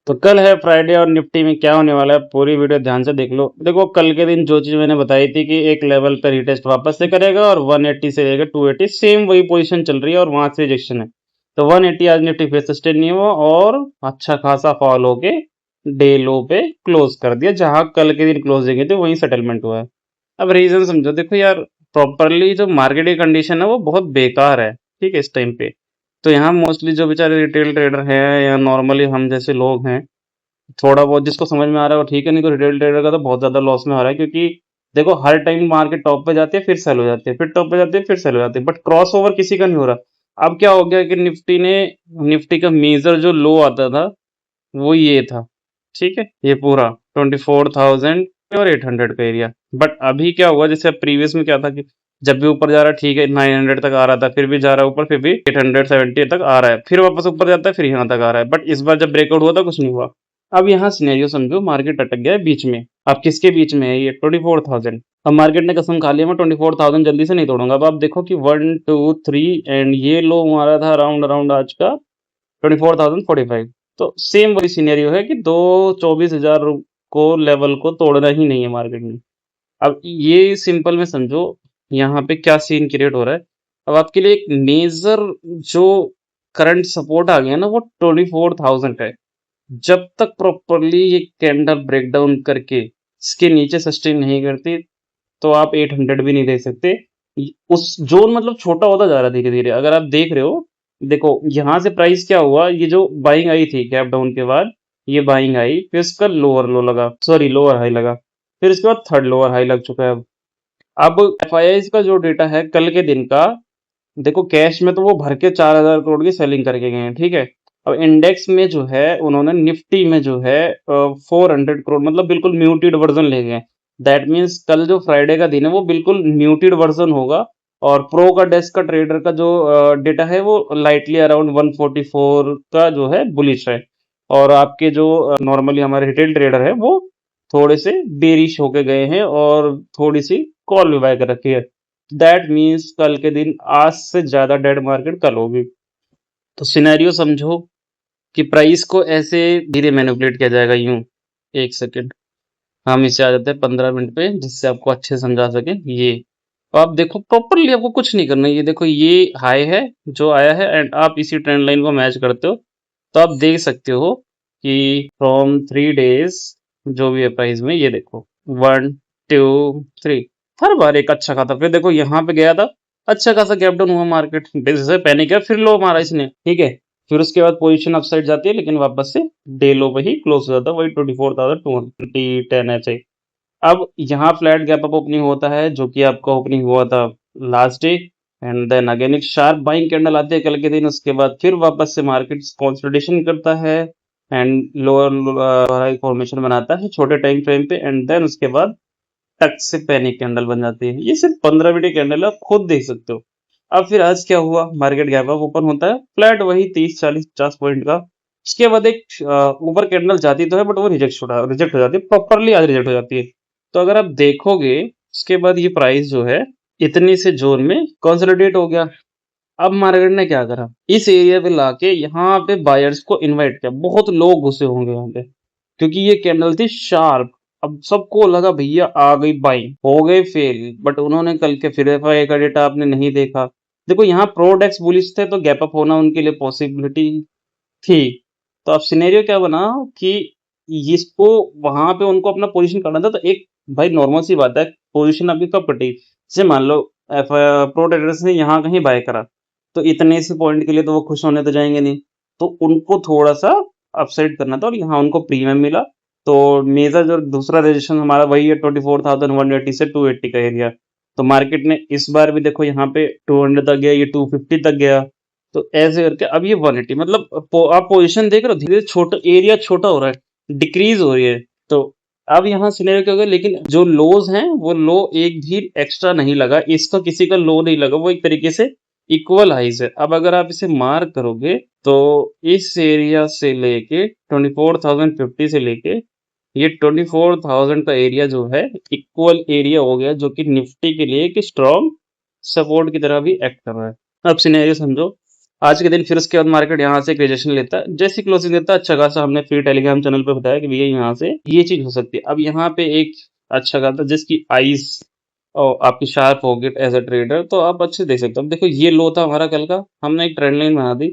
तो कल है फ्राइडे और निफ्टी में क्या होने वाला है पूरी वीडियो ध्यान से देख लो। देखो कल के दिन जो चीज मैंने बताई थी कि एक लेवल पर रिटेस्ट वापस से करेगा और 180 से लेकर 280 सेम वही पोजीशन चल रही है और वहां से रिजेक्शन है। तो 180 आज निफ्टी फिर सस्टेन नहीं हुआ और अच्छा खासा फॉल होके डे लो पे क्लोज कर दिया। जहां कल के दिन क्लोजिंग थे वहीं सेटलमेंट हुआ है। अब रीजन समझो, देखो यार, प्रॉपरली जो मार्केट की कंडीशन है वो बहुत बेकार है, ठीक है, इस टाइम पे। तो यहाँ मोस्टली जो बेचारे रिटेल ट्रेडर हैं या नॉर्मली हम जैसे लोग हैं, थोड़ा बहुत जिसको समझ में आ रहा है वो ठीक है, नहीं तो रिटेल ट्रेडर का तो बहुत ज्यादा लॉस में हो रहा है। क्योंकि देखो हर टाइम मार्केट टॉप पे जाती है फिर सेल हो जाती है, फिर टॉप पे जाती है फिर सेल हो जाती है, बट क्रॉस ओवर किसी का नहीं हो रहा। अब क्या हो गया कि निफ्टी का मेजर जो लो आता था वो ये था, ठीक है, ये पूरा 24,000 और 800 का एरिया। बट अभी क्या हुआ, जैसे प्रीवियस में क्या था कि जब भी ऊपर जा रहा है ठीक है 900 तक आ रहा था, फिर भी जा रहा है ऊपर, फिर भी 870 तक आ रहा है, फिर वापस ऊपर जाता है, फिर यहाँ तक आ रहा है। बट इस बार जब ब्रेकआउट हुआ था कुछ नहीं हुआ। अब यहाँ सिनेरियो समझो, मार्केट अटक गया है बीच में। अब किसके बीच में है ये? 24,000। अब मार्केट ने कसम खा लिया मैं 24,000 जल्दी से नहीं तोड़ूंगा। अब आप देखो कि 1 2 3 एंड ये लो हमारा था अराउंड अराउंड आज का 24,045। तो सेम वही सिनेरियो है कि 2 24,000 को लेवल को तोड़ना ही नहीं है मार्केट में। अब ये सिंपल में समझो यहाँ पे क्या सीन क्रिएट हो रहा है। अब आपके लिए एक मेजर जो करंट सपोर्ट आ गया ना वो 24,000 है। जब तक प्रॉपरली ये कैंडल ब्रेकडाउन करके इसके नीचे सस्टेन नहीं करती तो आप 800 भी नहीं दे सकते। उस जोन मतलब छोटा होता जा रहा है धीरे धीरे, अगर आप देख रहे हो। देखो यहाँ से प्राइस क्या हुआ, ये जो बाइंग आई थी गैप डाउन के बाद, ये बाइंग आई, फिर इसका लोअर लो लगा, सॉरी लोअर हाई लगा, फिर इसके बाद थर्ड लोअर हाई लग चुका है। अब एफआईआई का जो डेटा है कल के दिन का, देखो कैश में तो वो भर के 4,000 करोड़ की सेलिंग करके गए हैं, ठीक है। अब इंडेक्स में जो है उन्होंने निफ्टी में जो है 400 करोड़, मतलब बिल्कुल म्यूटेड वर्जन ले गए। दैट मीन्स कल जो फ्राइडे का दिन है वो बिल्कुल म्यूटेड वर्जन होगा। और प्रो का डेस्क का ट्रेडर का जो डेटा है वो लाइटली अराउंड 144 का जो है बुलिश है। और आपके जो नॉर्मली हमारे रिटेल ट्रेडर है वो थोड़े से बेरिश होके गए हैं और थोड़ी सी कॉल भी बाय कर रखी है। दैट मीन्स कल के दिन आज से ज्यादा डेड मार्केट कल होगी। तो सिनेरियो समझो कि प्राइस को ऐसे धीरे मैनिपुलेट किया जाएगा यूं। एक सेकेंड, हम इसे आ जाते हैं 15 मिनट पे जिससे आपको अच्छे से समझा सके ये। तो आप देखो प्रॉपरली, आपको कुछ नहीं करना। ये देखो ये हाई है जो आया है एंड आप इसी ट्रेंड लाइन को मैच करते हो। तो आप देख सकते हो कि फ्रॉम 3 डेज जो भी है प्राइस में, ये देखो 1 2 3 हर बार एक अच्छा खासा, फिर देखो यहाँ पे गया था, अच्छा खासा गैप डाउन हुआ, मार्केट जैसे पैनिक है, फिर लो मारा इसने, ठीक है। फिर उसके बाद पोजीशन अपसाइड जाती है लेकिन वापस से डे लो पे ही क्लोज हो जाता है, वही 24,210 ऐसे। अब यहाँ फ्लैट गैप अप ओपनिंग होता है जो कि आपका ओपनिंग हुआ था last day, and then again एक शार्प बाइंग कैंडल आती है कल के दिन। उसके बाद फिर वापस से मार्केट कंसोलिडेशन करता है एंड लोअर फॉर्मेशन बनाता है छोटे टाइम फ्रेम पे, एंड देन उसके बाद टक से पैनिक कैंडल बन जाती है। ये सिर्फ 15 मिनट कैंडल है, आप खुद देख सकते हो। अब फिर आज क्या हुआ, मार्केट गैप अप ओपन होता है फ्लैट वही 30 40 50 पॉइंट का। उसके बाद एक ऊपर कैंडल जाती तो है बट वो रिजेक्ट हो जाती है, प्रॉपरली आज रिजेक्ट हो जाती है। तो अगर आप देखोगे उसके बाद ये प्राइस जो है इतनी से जोन में कंसोलिडेट हो गया। अब मार्केट ने क्या करा, इस एरिया पे लाके यहाँ पे बायर्स को इनवाइट किया, बहुत लोग घुसे होंगे यहाँ पे क्योंकि ये कैंडल थी शार्प। अब सबको लगा भैया आ गई बाइंग, हो गए फेल, बट उन्होंने कल के फिर एफआई का डेटा आपने नहीं देखा। देखो यहाँ प्रोडेक्स बुलिश थे तो गैप अप होना उनके लिए पॉसिबिलिटी थी। तो अब सिनेरियो क्या बना कि इसको वहां पे उनको अपना पोजीशन करना था। तो एक भाई नॉर्मल सी बात है, पोजीशन आपकी कब कटी, जैसे मान लो एफ प्रो ट्रेडर्स ने यहाँ कहीं बाय करा, तो इतने से पॉइंट के लिए तो वो खुश होने तो जाएंगे नहीं, तो उनको थोड़ा सा अपसाइड करना था और यहाँ उनको प्रीमियम मिला। तो मेजर जो दूसरा रजिस्ट्रेशन हमारा वही है 24,180 से 280 का एरिया। तो मार्केट ने इस बार भी देखो यहाँ पे 200 तक गया, ये 250 तक गया। तो ऐसे करके अब ये 180, मतलब आप पोजीशन देख रहे हो धीरे छोटा एरिया छोटा हो रहा है, डिक्रीज हो रही है। तो अब यहाँ सिनेरियो क्या हो गया, लेकिन जो लोज हैं वो लो एक भी एक्स्ट्रा नहीं लगा, इसका किसी का लो नहीं लगा, वो एक तरीके से इक्वल हाइज है। अब अगर आप इसे मार्क करोगे तो इस एरिया से लेके 24,050 से लेके ये 24,000 का एरिया जो है इक्वल एरिया हो गया, जो कि निफ्टी के लिए एक स्ट्रॉन्ग सपोर्ट की तरह भी एक्ट कर रहा है। अब सिनेरियो समझो, आज के दिन फिर उसके बाद मार्केट यहाँ से रिजेक्शन लेता है, जैसी क्लोजिंग देता है अच्छा खासा हमने फ्री टेलीग्राम चैनल पे बताया कि भैया यहाँ से ये चीज हो सकती है। अब यहाँ पे एक अच्छा खासा जिसकी आईज और आपकी शार्प होगी एज अ ट्रेडर, तो आप अच्छे देख सकते हो। अब देखो ये लो था हमारा कल का, हमने एक ट्रेंड लाइन बना दी,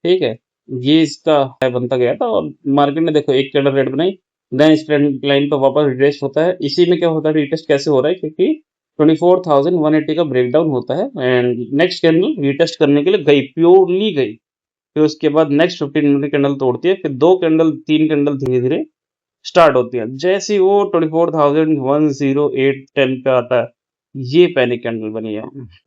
ठीक है, ये इसका हाई बनता गया था और मार्केट ने देखो एक कैंडल रेड बनाई, देन इस ट्रेंड लाइन पर वापस रिटेस्ट होता है। इसी में क्या होता है, रिटेस्ट कैसे हो रहा है, क्योंकि 24,180 का ब्रेकडाउन होता है एंड नेक्स्ट कैंडल रिटेस्ट करने के लिए गई, प्योरली गई, फिर उसके बाद नेक्स्ट 15 मिनट कैंडल तोड़ती है, फिर दो कैंडल तीन कैंडल धीरे धीरे स्टार्ट होती है। जैसे ही वो 24,10810 पे आता है, ये पैनिक कैंडल बनी है,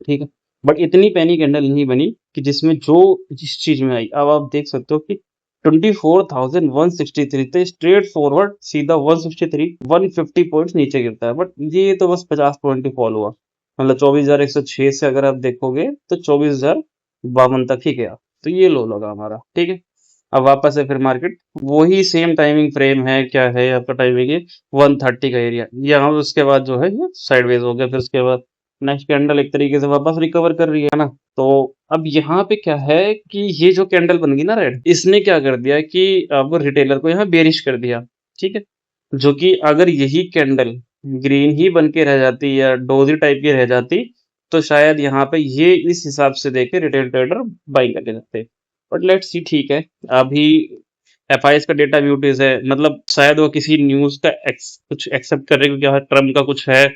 ठीक है। बट इतनी पैनिक कैंडल नहीं बनी कि जिसमें जो जिस चीज में आई। अब आप देख सकते हो कि 24,163 थे, स्ट्रेट फॉरवर्ड सीधा 163 150 पॉइंट्स नीचे गिरता है, बट ये तो बस 50 पॉइंट ही फॉल हुआ। मतलब 24,106 से अगर आप देखोगे तो 24,052 तक ही गया, तो ये लो लगा हमारा, ठीक है। अब वापस से फिर मार्केट वही सेम टाइमिंग फ्रेम है, क्या है आपका टाइमिंग है 130 का एरिया, यहाँ उसके बाद जो है ये साइडवेज हो गया, फिर उसके बाद नेक्स्ट कैंडल एक तरीके से वापस रिकवर कर रही है ना। तो अब यहाँ पे क्या है कि ये जो कैंडल बन गई ना रेड, इसने क्या कर दिया कि अब रिटेलर को यहाँ बेरिश कर दिया, ठीक है। जो कि अगर यही कैंडल ग्रीन ही बन के रह जाती या डोजी टाइप की रह जाती, तो शायद यहाँ पे ये इस हिसाब से देखे रिटेल ट्रेडर बाइंग करके जाते। बट लेट्स सी, ठीक है। अभी एफआईएस का डेटा म्यूटेज है, मतलब शायद वो किसी न्यूज का कुछ एक्सेप्ट कर रहे, क्योंकि यहाँ ट्रम्प का कुछ है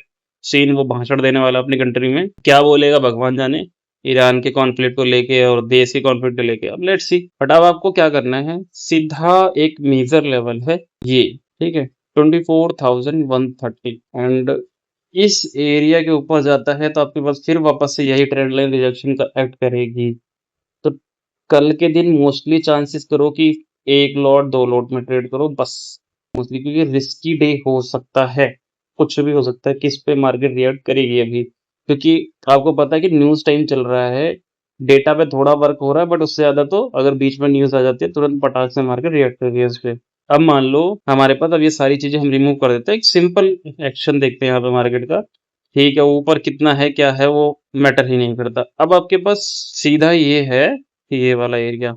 सीन, वो भाषण देने वाला अपनी कंट्री में, क्या बोलेगा भगवान जाने, ईरान के कॉन्फ्लिक्ट को लेके और देश के कॉन्फ्लिक्ट को लेके। अब लेट्स सी, बट अब आपको क्या करना है, सीधा एक मेजर लेवल है ये, ठीक है, 24,130 एंड इस एरिया के ऊपर जाता है तो आपके पास फिर वापस से यही ट्रेंड लाइन रिजेक्शन का एक्ट करेगी। तो कल के दिन मोस्टली चांसेस करो कि एक लॉट दो लॉट में ट्रेड करो बस, मोस्टली, क्योंकि रिस्की डे हो सकता है, कुछ भी हो सकता है, किस पे मार्केट रिएक्ट करेगी अभी, क्योंकि आपको पता है कि न्यूज टाइम चल रहा है, डेटा पे थोड़ा वर्क हो रहा है, बट उससे ज्यादा तो अगर बीच में न्यूज आ जाती है तुरंत पटाख से मार्केट रिएक्ट करेगी उस पे। अब मान लो हमारे पास अब ये सारी चीजें हम रिमूव कर देते हैं, एक सिंपल एक्शन देखते हैं यहाँ पे मार्केट का, ठीक है, ऊपर कितना है क्या है वो मैटर ही नहीं करता। अब आपके पास सीधा ये है कि ये वाला एरिया,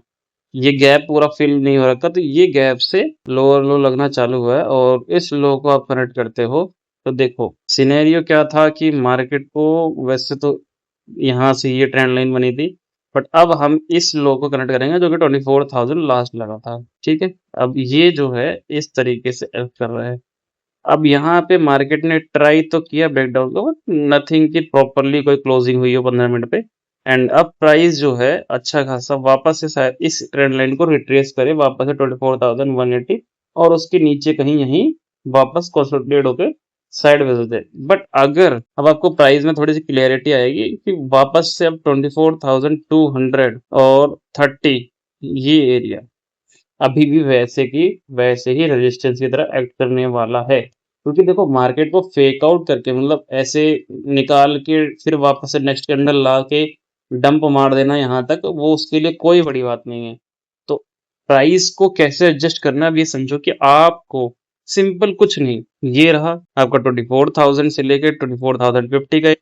ये गैप पूरा फिल नहीं हो रखा, तो ये गैप से लोअर लो लगना चालू हुआ है और इस लो को आप कनेक्ट करते हो। तो देखो सिनेरियो क्या था कि मार्केट को वैसे तो यहाँ से ये ट्रेंड लाइन बनी थी, बट अब हम इस लो को कनेक्ट करेंगे जो कि 24,000 लास्ट लगा था, ठीक है। अब ये जो है इस तरीके से हेल्प कर रहा है। अब यहाँ पे मार्केट ने ट्राई तो किया ब्रेकडाउन को, बट नथिंग की प्रॉपरली कोई क्लोजिंग हुई हो 15 मिनट पे, एंड अब प्राइस जो है अच्छा खासा वापस से शायद इस ट्रेंड लाइन को रिट्रेस करे वापस से 24,180 और उसके नीचे कहीं यहीं वापस कंसोलिडेट होकर साइडवेज हो जाए। बट अगर अब आपको प्राइस में थोड़ी सी क्लियरिटी आएगी कि वापस से अब 24,200 और 30 ये एरिया अभी भी वैसे ही रेजिस्टेंस की तरह एक्ट करने वाला है, क्योंकि देखो मार्केट को फेक आउट करके मतलब ऐसे निकाल के फिर वापस से नेक्स्ट कैंडल ला के डंप मार देना यहाँ तक, वो उसके लिए कोई बड़ी बात नहीं है। तो प्राइस को कैसे एडजस्ट करना, अब ये समझो कि आपको सिंपल कुछ नहीं, ये रहा आपका 24,000 से लेके 24,050 का,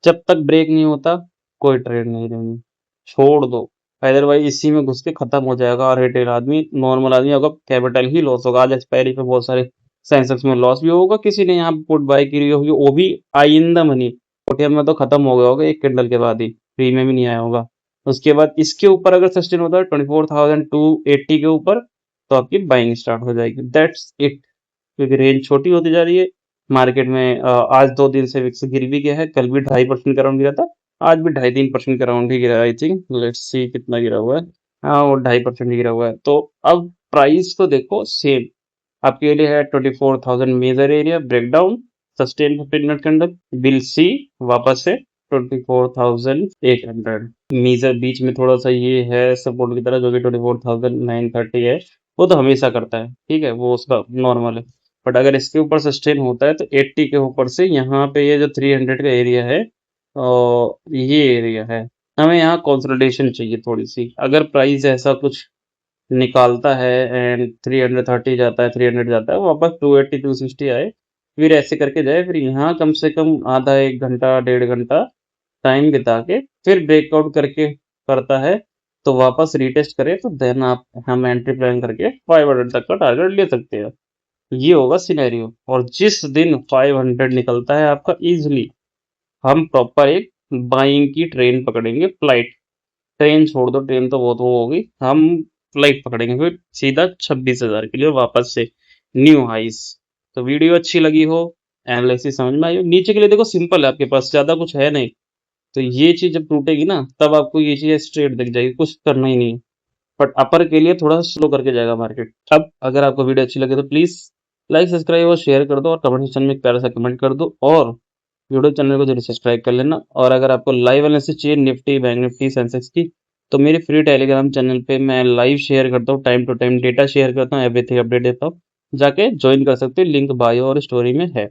जब तक ब्रेक नहीं होता कोई ट्रेड नहीं लेनी, छोड़ दो, अदरवाइज इसी में घुस के खत्म हो जाएगा और रिटेल आदमी नॉर्मल आदमी होगा कैपिटल ही लॉस होगा। आज एक्सपायरी पे बहुत सारे सेंसेक्स में लॉस भी होगा, किसी ने यहाँ पुट बाय की होगी वो भी आइंदा मनी ओटीएम में तो खत्म हो गया होगा एक कैंडल के बाद ही, प्रीमियम ही नहीं आया होगा। उसके बाद इसके ऊपर अगर सस्टेन होता है 24,280 के ऊपर, तो आपकी बाइंग स्टार्ट हो जाएगी, दैट्स इट। क्योंकि रेंज छोटी होती जा रही है मार्केट में। आज 2 दिन से विक्स गिर भी गया है, कल भी 2.5% का राउंड गिरा था, आज भी 2.5-3% का राउंड ही गिरा है, आई थिंक, लेट्स सी कितना गिरा हुआ है, हाँ वो 2.5% ही गिरा हुआ है। तो अब प्राइस तो देखो सेम आपके लिए है 24,000 major area breakdown, sustain 15 minute के अंदर, विल सी वापस से 24,800 मेजर बीच में थोड़ा सा ये है सपोर्ट की तरह जो कि 24,930 है, वो तो हमेशा करता है, ठीक है, वो उसका नॉर्मल है। बट अगर इसके ऊपर सस्टेन होता है तो 80 के ऊपर से यहाँ पे ये जो 300 का एरिया है और ये एरिया है, हमें यहाँ कंसोलिडेशन चाहिए थोड़ी सी। अगर प्राइस ऐसा कुछ निकालता है एंड 330 जाता है, 300 जाता है, वापस 280 260 आए, फिर ऐसे करके जाए, फिर यहाँ कम से कम आधा 1 घंटा 1.5 घंटा टाइम बिता के फिर ब्रेकआउट करके करता है, तो वापस रीटेस्ट करें तो देन आप हम एंट्री प्लान करके 500 तक का टारगेट ले सकते हैं। ये होगा सिनेरियो। और जिस दिन 500 निकलता है आपका इजीली, हम प्रॉपर एक बाइंग की ट्रेन पकड़ेंगे, फ्लाइट। ट्रेन छोड़ दो, ट्रेन तो बहुत वो होगी, हम फ्लाइट पकड़ेंगे फिर सीधा 26,000 के लिए वापस से न्यू हाइस। तो वीडियो अच्छी लगी हो, एनालिसिस समझ में आई हो, नीचे के लिए देखो सिंपल है, आपके पास ज्यादा कुछ है नहीं। तो ये चीज जब टूटेगी ना, तब आपको ये चीज स्ट्रेट दिख जाएगी, कुछ करना ही नहीं है। बट अपर के लिए थोड़ा स्लो करके जाएगा मार्केट। अब अगर आपको वीडियो अच्छी लगे तो प्लीज लाइक, सब्सक्राइब और शेयर कर दो, और कमेंट सेक्शन में एक प्यारा सा कमेंट कर दो, और वीडियो चैनल को जरूर सब्सक्राइब कर लेना। और अगर आपको लाइव एनालिसिस चाहिए निफ्टी, बैंक निफ्टी, सेंसेक्स की, तो मेरे फ्री टेलीग्राम चैनल पे मैं लाइव शेयर करता हूँ, time to time data share करता हूँ, एवरीथिंग अपडेट देता हूँ। जाके ज्वाइन कर सकते हो, लिंक बायो और स्टोरी में है।